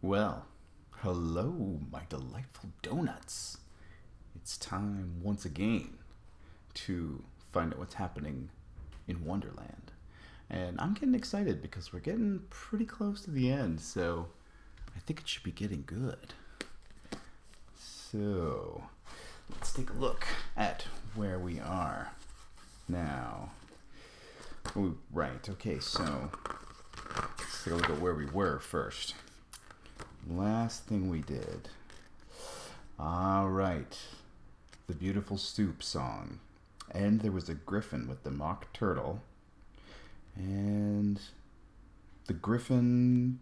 Well, hello, my delightful donuts. It's time once again to find out what's happening in Wonderland. And I'm getting excited because we're getting pretty close to the end, so I think it should be getting good. So, let's take a look at where we are now. Ooh, right, okay, so let's take a look at where we were first. Last thing we did. Alright. The Beautiful Soup song. And there was a griffin with the mock turtle. And the griffin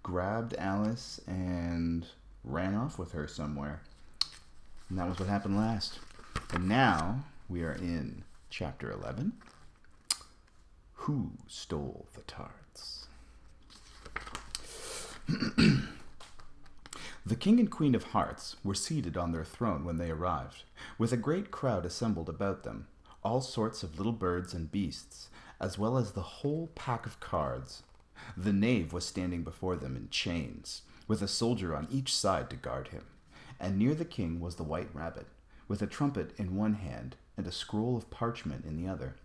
grabbed Alice and ran off with her somewhere. And that was what happened last. And now we are in chapter 11. Who stole the tarts? The King and Queen of Hearts were seated on their throne when they arrived, with a great crowd assembled about them, all sorts of little birds and beasts, as well as the whole pack of cards. The knave was standing before them in chains, with a soldier on each side to guard him, and near the king was the white rabbit, with a trumpet in one hand and a scroll of parchment in the other.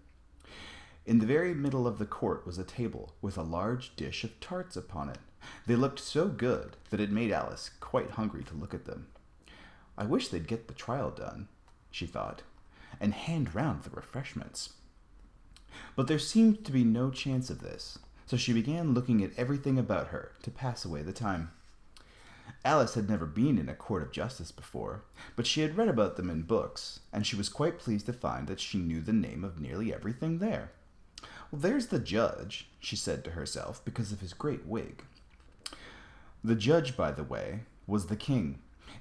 In the very middle of the court was a table with a large dish of tarts upon it. They looked so good that it made Alice quite hungry to look at them. I wish they'd get the trial done, she thought, and hand round the refreshments. But there seemed to be no chance of this, so she began looking at everything about her to pass away the time. Alice had never been in a court of justice before, but she had read about them in books, and she was quite pleased to find that she knew the name of nearly everything there. Well, there's the judge, she said to herself, because of his great wig. The judge, by the way, was the king,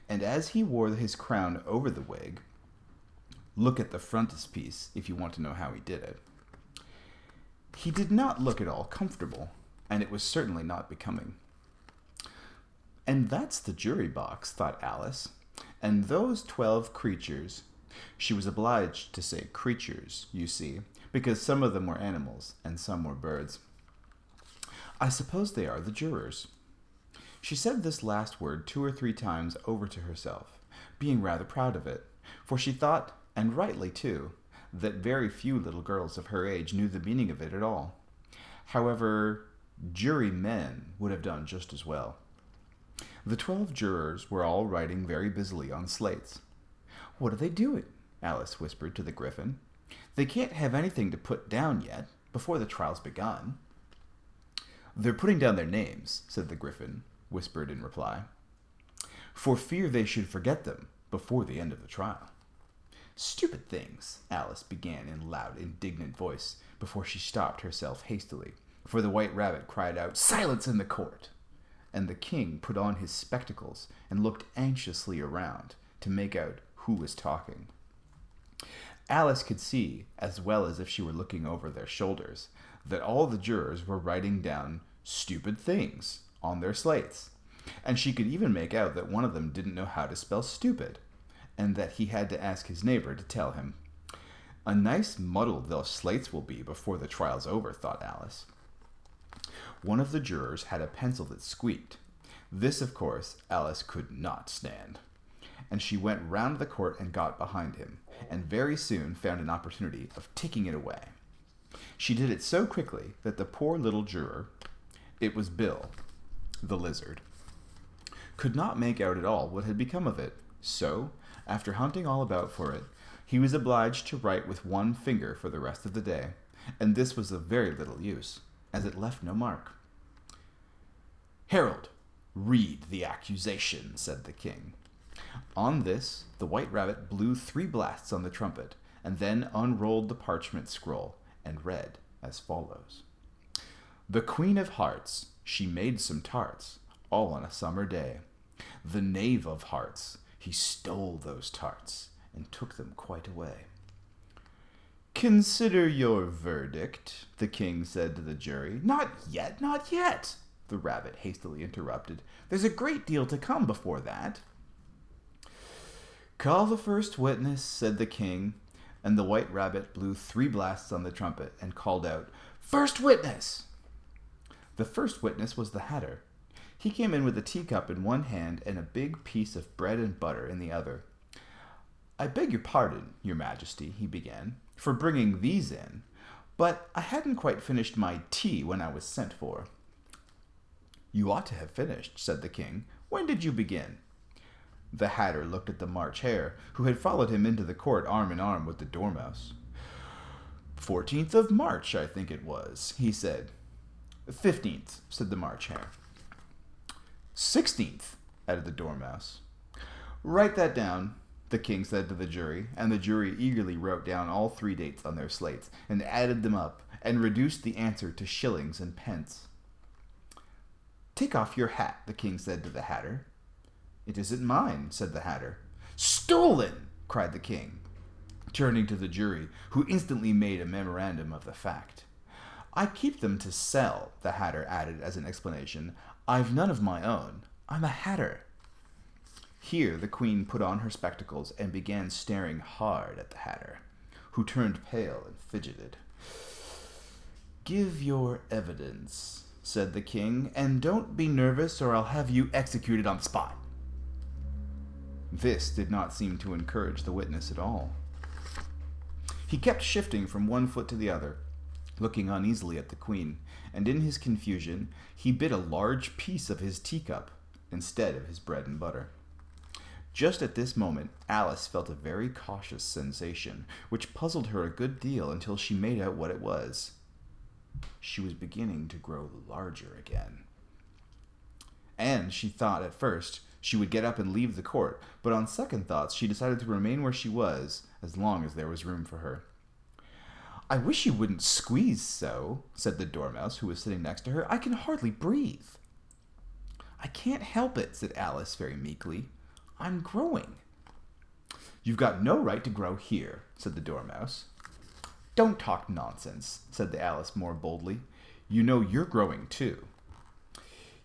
and as he wore his crown over the wig, look at the frontispiece if you want to know how he did it, he did not look at all comfortable, and it was certainly not becoming. And that's the jury box, thought Alice, and those 12 creatures, she was obliged to say creatures, you see, because some of them were animals and some were birds. I suppose they are the jurors. She said this last word 2 or 3 times over to herself, being rather proud of it, for she thought, and rightly too, that very few little girls of her age knew the meaning of it at all. However, jurymen would have done just as well. The 12 jurors were all writing very busily on slates. "What are they doing?" Alice whispered to the griffin. "They can't have anything to put down yet, before the trial's begun." "They're putting down their names," said the griffin, whispered in reply, "for fear they should forget them before the end of the trial." "Stupid things," Alice began in loud, indignant voice, before she stopped herself hastily, for the white rabbit cried out, "Silence in the court!" And the king put on his spectacles and looked anxiously around to make out who was talking. Alice could see, as well as if she were looking over their shoulders, that all the jurors were writing down stupid things on their slates, and she could even make out that one of them didn't know how to spell stupid, and that he had to ask his neighbor to tell him. A nice muddle those slates will be before the trial's over, thought Alice. One of the jurors had a pencil that squeaked. This, of course, Alice could not stand, and she went round the court and got behind him, and very soon found an opportunity of taking it away. She did it so quickly that the poor little juror, it was Bill, the lizard, could not make out at all what had become of it. So, after hunting all about for it, he was obliged to write with one finger for the rest of the day, and this was of very little use, as it left no mark. "Herald, read the accusation," said the king. On this, the white rabbit blew 3 blasts on the trumpet, and then unrolled the parchment scroll, and read as follows. "The Queen of Hearts, she made some tarts, all on a summer day. The knave of hearts, he stole those tarts, and took them quite away." "Consider your verdict," the king said to the jury. "Not yet, not yet," the rabbit hastily interrupted. "There's a great deal to come before that." "Call the first witness," said the king, and the white rabbit blew 3 blasts on the trumpet and called out, "First witness!" The first witness was the hatter. He came in with a teacup in one hand and a big piece of bread and butter in the other. "I beg your pardon, your majesty," he began, "for bringing these in, but I hadn't quite finished my tea when I was sent for." "You ought to have finished," said the king. "When did you begin?" The Hatter looked at the March Hare, who had followed him into the court arm in arm with the Dormouse. 14th of March, I think it was," he said. 15th, said the March Hare. 16th, added the Dormouse. "Write that down," the king said to the jury, and the jury eagerly wrote down all 3 dates on their slates, and added them up, and reduced the answer to shillings and pence. "Take off your hat," the king said to the Hatter. "It isn't mine," said the Hatter. "Stolen!" cried the king, turning to the jury, who instantly made a memorandum of the fact. "I keep them to sell," the Hatter added as an explanation. "I've none of my own. I'm a Hatter." Here the queen put on her spectacles and began staring hard at the Hatter, who turned pale and fidgeted. "Give your evidence," said the king, "and don't be nervous or I'll have you executed on the spot." This did not seem to encourage the witness at all. He kept shifting from one foot to the other, looking uneasily at the queen, and in his confusion he bit a large piece of his teacup instead of his bread and butter. Just at this moment Alice felt a very cautious sensation, which puzzled her a good deal until she made out what it was. She was beginning to grow larger again. And she thought at first she would get up and leave the court, but on second thoughts she decided to remain where she was as long as there was room for her. "I wish you wouldn't squeeze so," said the Dormouse, who was sitting next to her. "I can hardly breathe." "I can't help it," said Alice very meekly. "I'm growing." "You've got no right to grow here," said the Dormouse. "Don't talk nonsense," said the Alice more boldly. "You know you're growing too."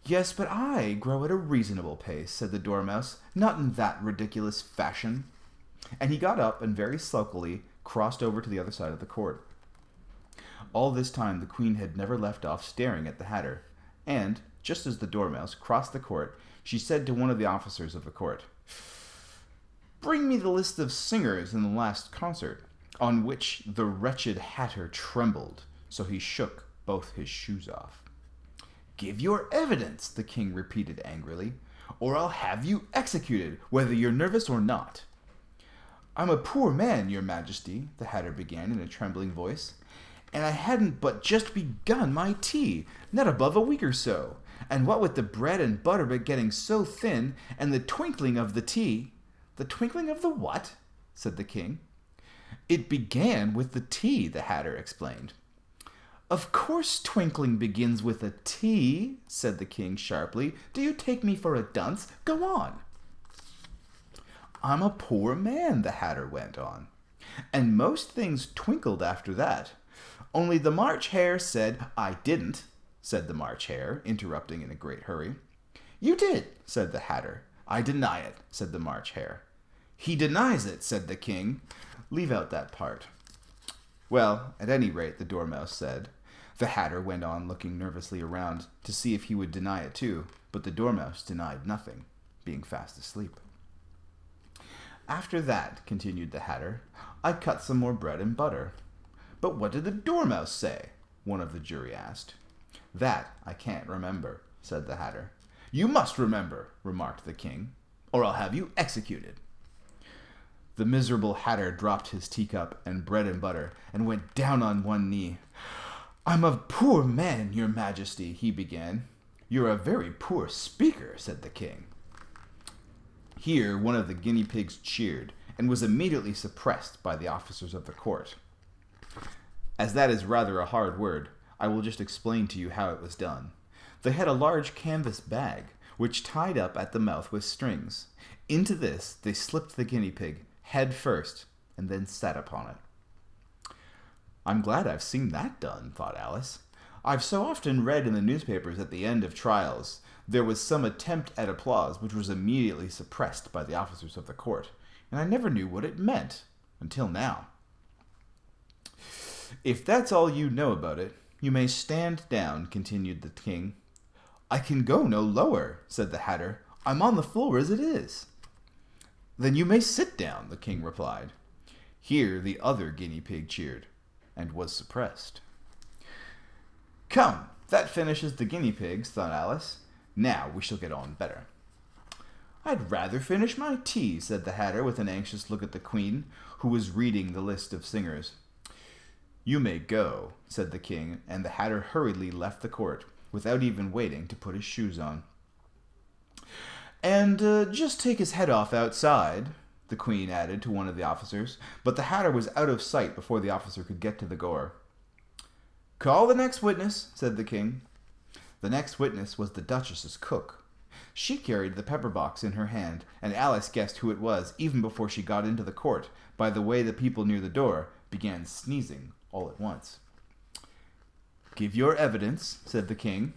"Yes, but I grow at a reasonable pace," said the Dormouse, "not in that ridiculous fashion." And he got up and very sulkily crossed over to the other side of the court. All this time the queen had never left off staring at the Hatter, and, just as the Dormouse crossed the court, she said to one of the officers of the court, "Bring me the list of singers in the last concert," on which the wretched Hatter trembled, so he shook both his shoes off. "Give your evidence," the king repeated angrily, "or I'll have you executed, whether you're nervous or not." "I'm a poor man, your majesty," the Hatter began in a trembling voice, "and I hadn't but just begun my tea, not above a week or so, and what with the bread and butter getting so thin, and the twinkling of the tea—" "The twinkling of the what?" said the king. "It began with the tea," the Hatter explained. "Of course twinkling begins with a T," said the king sharply. "Do you take me for a dunce? Go on." "I'm a poor man," the Hatter went on, "and most things twinkled after that. Only the March Hare said—" "I didn't," said the March Hare, interrupting in a great hurry. "You did," said the Hatter. "I deny it," said the March Hare. "He denies it," said the king. "Leave out that part." "Well, at any rate," the Dormouse said. The Hatter went on looking nervously around to see if he would deny it too, but the Dormouse denied nothing, being fast asleep. "After that," continued the Hatter, "I cut some more bread and butter." "But what did the Dormouse say?" one of the jury asked. "That I can't remember," said the Hatter. "You must remember," remarked the king, "or I'll have you executed." The miserable Hatter dropped his teacup and bread and butter and went down on one knee. "I'm a poor man, your majesty," he began. "You're a very poor speaker," said the king. Here one of the guinea pigs cheered, and was immediately suppressed by the officers of the court. As that is rather a hard word, I will just explain to you how it was done. They had a large canvas bag, which tied up at the mouth with strings. Into this they slipped the guinea pig, head first, and then sat upon it. "I'm glad I've seen that done," thought Alice. "I've so often read in the newspapers at the end of trials there was some attempt at applause which was immediately suppressed by the officers of the court, and I never knew what it meant until now." "If that's all you know about it, you may stand down," continued the king. I can go no lower, said the Hatter. I'm on the floor as it is. Then you may sit down, the king replied. Here the other guinea pig cheered, and was suppressed. Come, that finishes the guinea pigs, thought Alice. Now we shall get on better. I'd rather finish my tea, said the Hatter with an anxious look at the Queen, who was reading the list of singers. You may go, said the king, and the Hatter hurriedly left the court, without even waiting to put his shoes on. And just take his head off outside, the Queen added to one of the officers, but the Hatter was out of sight before the officer could get to the door. Call the next witness, said the king. The next witness was the Duchess's cook. She carried the pepper box in her hand, and Alice guessed who it was even before she got into the court, by the way the people near the door began sneezing all at once. Give your evidence, said the king.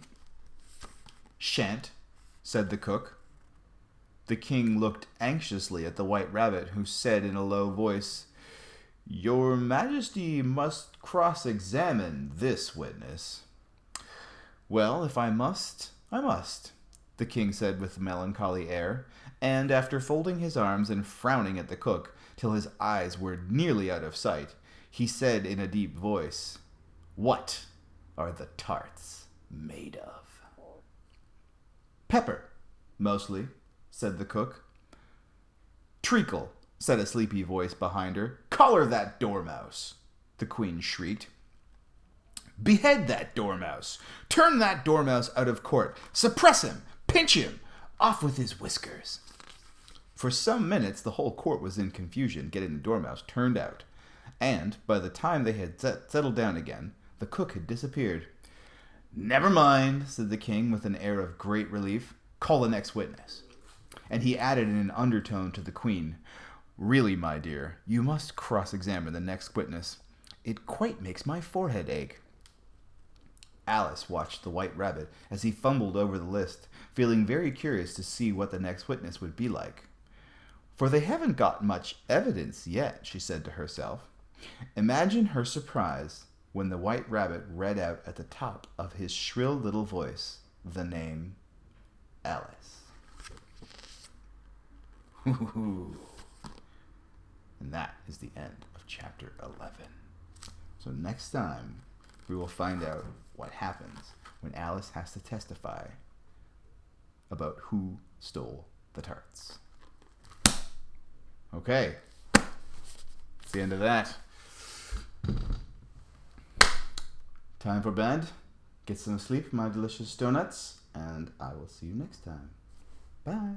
Shan't, said the cook. The king looked anxiously at the White Rabbit, who said in a low voice, Your Majesty must cross-examine this witness. Well, if I must, I must, the king said with a melancholy air, and after folding his arms and frowning at the cook till his eyes were nearly out of sight, he said in a deep voice, What are the tarts made of? Pepper, mostly, said the cook. Treacle, said a sleepy voice behind her. Collar that dormouse, the Queen shrieked. Behead that dormouse. Turn that dormouse out of court. Suppress him. Pinch him. Off with his whiskers. For some minutes the whole court was in confusion getting the dormouse turned out, and by the time they had settled down again, the cook had disappeared. Never mind, said the king with an air of great relief. Call the next witness. And he added in an undertone to the Queen, Really, my dear, you must cross-examine the next witness. It quite makes my forehead ache. Alice watched the White Rabbit as he fumbled over the list, feeling very curious to see what the next witness would be like. For they haven't got much evidence yet, she said to herself. Imagine her surprise when the White Rabbit read out at the top of his shrill little voice the name Alice. And that is the end of chapter 11. So next time, we will find out what happens when Alice has to testify about who stole the tarts. Okay. That's the end of that. Time for bed. Get some sleep, my delicious donuts, and I will see you next time. Bye.